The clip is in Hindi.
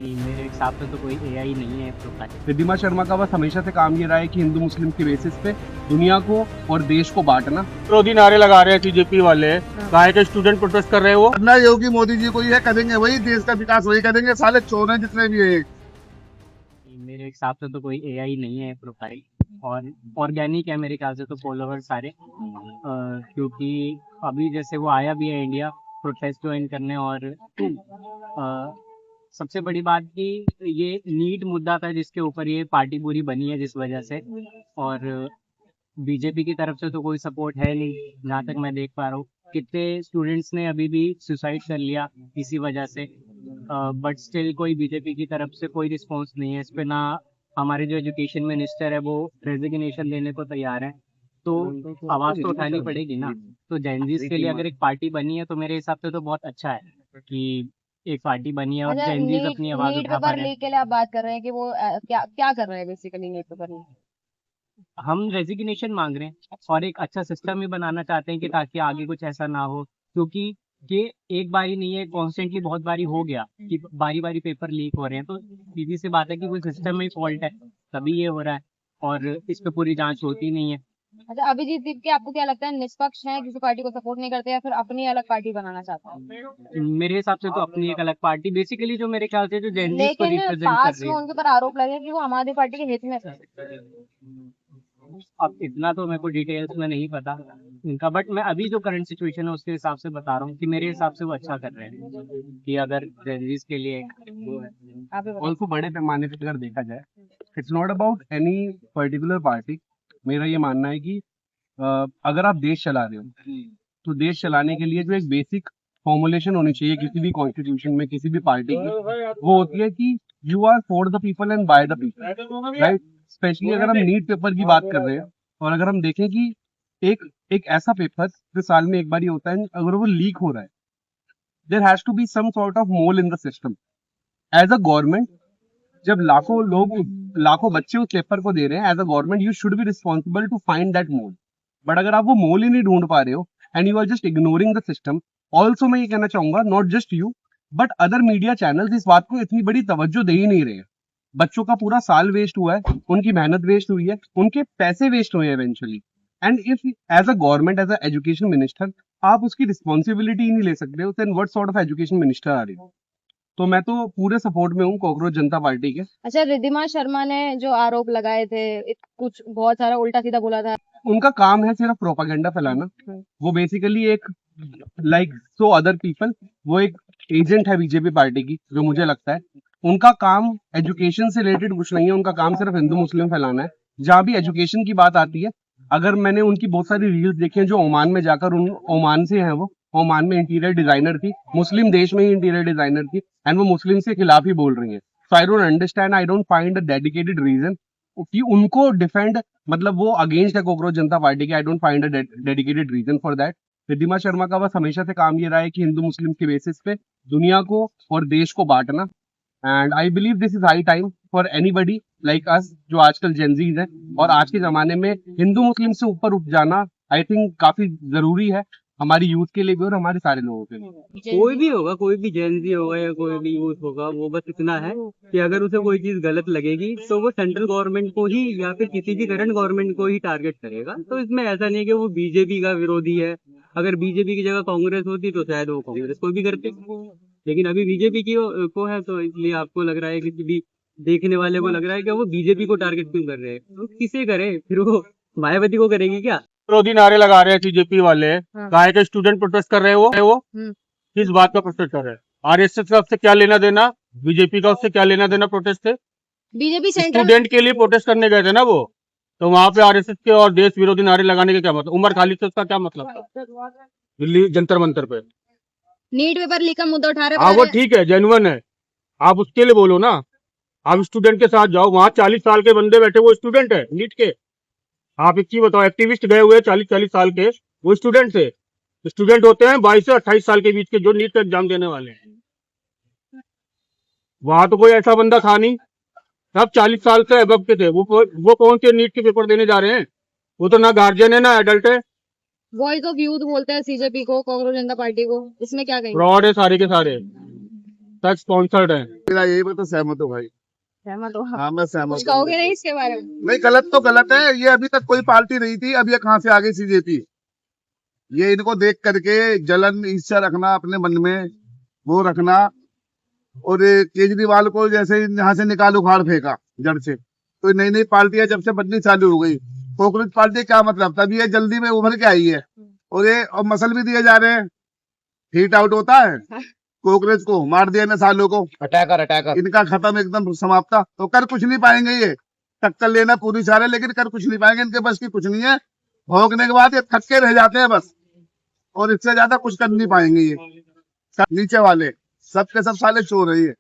मेरे हिसाब से तो कोई एआई नहीं है प्रोफाइल। रिद्धिमा शर्मा का बस हमेशा से काम ये रहा है कि हिंदू मुस्लिम के बेसिस पे दुनिया को और देश को बांटना। विरोधी नारे लगा रहे हैं बीजेपी वाले, काहे के स्टूडेंट प्रोटेस्ट कर रहे हैं वो। करना योगी मोदी जी को ये करेंगे, वही देश का विकास वही करेंगे। साले चोर हैं जितने भी है। मेरे हिसाब से तो कोई एआई नहीं है प्रोफाइल, और ऑर्गेनिक है मेरे ख्याल से तो फॉलोवर सारे। क्योंकि अभी जैसे वो आया भी है इंडिया प्रोटेस्ट ज्वाइन करने, और सबसे बड़ी बात कि ये नीट मुद्दा था जिसके ऊपर ये पार्टी पूरी बनी है जिस वजह से। और बीजेपी की तरफ से तो कोई सपोर्ट है नहीं जहाँ तक मैं देख पा रहा हूँ। कितने स्टूडेंट्स ने अभी भी सुसाइड कर लिया इसी वजह से, बट स्टिल कोई बीजेपी की तरफ से कोई रिस्पॉन्स नहीं है इस पे। ना हमारे जो एजुकेशन मिनिस्टर है वो रेजिग्नेशन देने को तैयार है, तो आवाज़ तो उठानी पड़ेगी ना। तो जेनजीज के लिए अगर एक पार्टी बनी है तो मेरे हिसाब से तो बहुत अच्छा है कि एक पार्टी बनी है और अच्छा, जेनजीज नीट अपनी आवाज़ नीट उठा पा पेपर रहे हैं। लीक के लिए आप बात कर रहे हैं कि वो क्या क्या कर रहे हैं बेसिकली नीट पेपर लीक? हम रेजिग्नेशन मांग रहे हैं और एक अच्छा सिस्टम ही बनाना चाहते हैं कि ताकि आगे कुछ ऐसा ना हो। क्योंकि ये एक बारी नहीं है, कॉन्स्टेंटली बहुत बारी हो गया कि बारी बारी पेपर लीक हो रहे हैं। तो सीधी सी बात है कि कोई सिस्टम में फॉल्ट है तभी ये हो रहा है, और इस पे पूरी जांच होती नहीं है। अच्छा, अभिजीत दीप के आपको क्या लगता है, निष्पक्ष है, किसी पार्टी को सपोर्ट नहीं करते या फिर अपनी अलग पार्टी बनाना चाहते हैं? मेरे हिसाब से तो अपनी एक अलग पार्टी बेसिकली, जो मेरे ख्याल से जो जेनजीज को लेकिन रिप्रेजेंट कर पास रही में है। उनके ऊपर आरोप लगे कि वो आम आदमी पार्टी के हित में थे। अब इतना तो मेरे को डिटेल्स में नहीं पता इनका, बट मैं अभी जो करंट सिचुएशन है उसके हिसाब से बता रहा हूँ कि मेरे हिसाब से वो अच्छा कर रहे हैं कि अगर जेनजीज के लिए वो है। आप ही बताइए। ऑल्सो बड़े पैमाने पे अगर देखा जाए, it's not about any particular party. मेरा ये मानना है कि अगर आप देश चला रहे हो तो देश चलाने के लिए जो एक बेसिक फॉर्मुलेशन होनी चाहिए किसी भी कॉन्स्टिट्यूशन में, किसी भी पार्टी की, वो होती है कि you are for the people and by the people, right. Specially अगर हम नीट पेपर की बात कर रहे हैं और अगर हम देखें कि एक एक ऐसा पेपर जो साल में एक बार ही होता है, अगर वो लीक हो रहा है, there has to be some sort of mole in the system. As a government, जब लाखों बच्चे उस पेपर को दे रहे हैं, as a government you should be responsible to find that mole. But अगर आप वो मोल ही नहीं ढूंढ पा रहे हो and you are just ignoring the system, also मैं ये कहना चाहूंगा, not just you but other media channels इस बात को इतनी बड़ी तवज्जो दे ही नहीं रहे हैं। बच्चों का पूरा साल वेस्ट हुआ है, उनकी मेहनत वेस्ट हुई है, उनके पैसे वेस्ट हुए हैं eventually. And if as a government, as a education minister, आप उसकी रिस्पॉन्सिबिलिटी ही नहीं ले सकते हो, then what sort of education minister आ रही हो। तो मैं तो पूरे सपोर्ट में हूँ कॉकरोच जनता पार्टी के। अच्छा, रिद्धिमा शर्मा ने जो आरोप लगाए थे, कुछ बहुत सारा उल्टा सीधा बोला था। उनका काम है सिर्फ प्रोपागेंडा फैलाना। वो बेसिकली एक लाइक सो अदर पीपल, वो एक एजेंट है बीजेपी पार्टी की, जो मुझे लगता है। उनका काम एजुकेशन से रिलेटेड कुछ नहीं है, उनका काम सिर्फ हिंदू मुस्लिम फैलाना है। जहाँ भी एजुकेशन की बात आती है, अगर मैंने उनकी बहुत सारी रील्स देखी हैं जो ओमान में जाकर, उन ओमान से हैं, वो ओमान में इंटीरियर डिजाइनर थी, मुस्लिम देश में ही इंटीरियर डिजाइनर थी, एंड वो मुस्लिम के खिलाफ ही बोल रही है। So I don't understand, I don't find a dedicated reason कि उनको डिफेंड, मतलब वो अगेंस्ट है कॉकरोच जनता पार्टी के। I don't find a dedicated reason for that. Riddhima Sharma का बस हमेशा से काम ये रहा है कि हिंदू मुस्लिम के बेसिस पे दुनिया को और देश को बांटना। And I believe this is high time for anybody like us, जो आजकल जेनजीज है और आज के जमाने में हिंदू मुस्लिम से ऊपर उठ जाना आई थिंक काफी जरूरी है हमारी यूथ के लिए भी और हमारे सारे लोगों के लिए। कोई भी होगा, कोई भी जेनजी होगा या कोई भी यूथ होगा, वो बस इतना है कि अगर उसे कोई चीज गलत लगेगी तो वो सेंट्रल गवर्नमेंट को ही या फिर किसी भी करंट गवर्नमेंट को ही टारगेट करेगा। तो इसमें ऐसा नहीं कि वो बीजेपी का विरोधी है। अगर बीजेपी की जगह कांग्रेस होती तो शायद वो कांग्रेस को भी करते, लेकिन अभी बीजेपी की को है, तो इसलिए आपको लग रहा है, किसी भी देखने वाले को लग रहा है कि वो बीजेपी को टारगेट क्यों कर रहे हैं। तो किसे करे फिर, वो मायावती को करेगी क्या? विरोधी नारे लगा रहे हैं बीजेपी वाले, काहे के स्टूडेंट प्रोटेस्ट कर रहे हैं वो। किस बात का प्रोटेस्ट कर रहे हैं? आरएसएस का उससे क्या लेना देना, बीजेपी का उससे क्या लेना देना प्रोटेस्ट से? बीजेपी सेंट्रल स्टूडेंट के लिए प्रोटेस्ट करने गए थे ना वो, तो वहां पे आरएसएस के और देश विरोधी नारे लगाने का क्या मतलब? उमर खालिद से उसका क्या मतलब था दिल्ली जंतर मंतर पे? नीट पेपर लीक का मुद्दा उठा रहे हाँ वो ठीक है, जेन्युइन है, आप उसके लिए बोलो ना। आप स्टूडेंट के साथ जाओ, वहां 40 साल के बंदे बैठे, वो स्टूडेंट है नीट के। आप एक चीज बताओ, एक्टिविस्ट गए हुए 40-40 साल के, वो स्टूडेंट थे। स्टूडेंट होते हैं 22 से 28 साल के बीच के, जो नीट का एग्जाम देने वाले हैं। वहां तो कोई ऐसा बंदा था नहीं, सब 40 साल से अबव के थे। वो कौन से नीट के पेपर देने जा रहे हैं? वो तो ना गार्जियन है ना एडल्ट है। वॉइस ऑफ यूथ बोलते हैं सीजेपी को, कांग्रेस जनता पार्टी को, इसमें क्या कहेंगे? फ्रॉड है सारे के सारे। तक स्पॉन्सर्ड है। मेरा यही मैं तो सहमत हूँ भाई। सहमत हो? हाँ मैं सहमत कुछ हूँ। कहोगे नहीं इसके बारे में? नहीं गलत तो गलत है, ये अभी तक कोई पार्टी नहीं थी, अब ये कहाँ से आ गई सीजेपी। ये इनको देख करके जलन ईर्ष्या रखना अपने मन में, वो रखना। और ये केजरीवाल को जैसे यहाँ से निकाल उखाड़ फेंका जड़ से, तो नई नई पार्टियां जब से बननी चालू हो गई। कांग्रेस पार्टी क्या मतलब, तभी ये जल्दी में उभर के आई है। और ये और मसल भी दिए जा रहे हैं, हीट आउट होता है। कांग्रेस को मार दिया ना सालों को, अटैकर इनका खत्म एकदम समाप्ता। तो कर कुछ नहीं पाएंगे ये, टक्कर लेना पूरी चाह रहे हैं, लेकिन कर कुछ नहीं पाएंगे, इनके बस की कुछ नहीं है। भोगने के बाद ये थक के रह जाते हैं बस, और इससे ज्यादा कुछ कर नहीं पाएंगे ये। सब नीचे वाले सबके सब साले चोर है ये।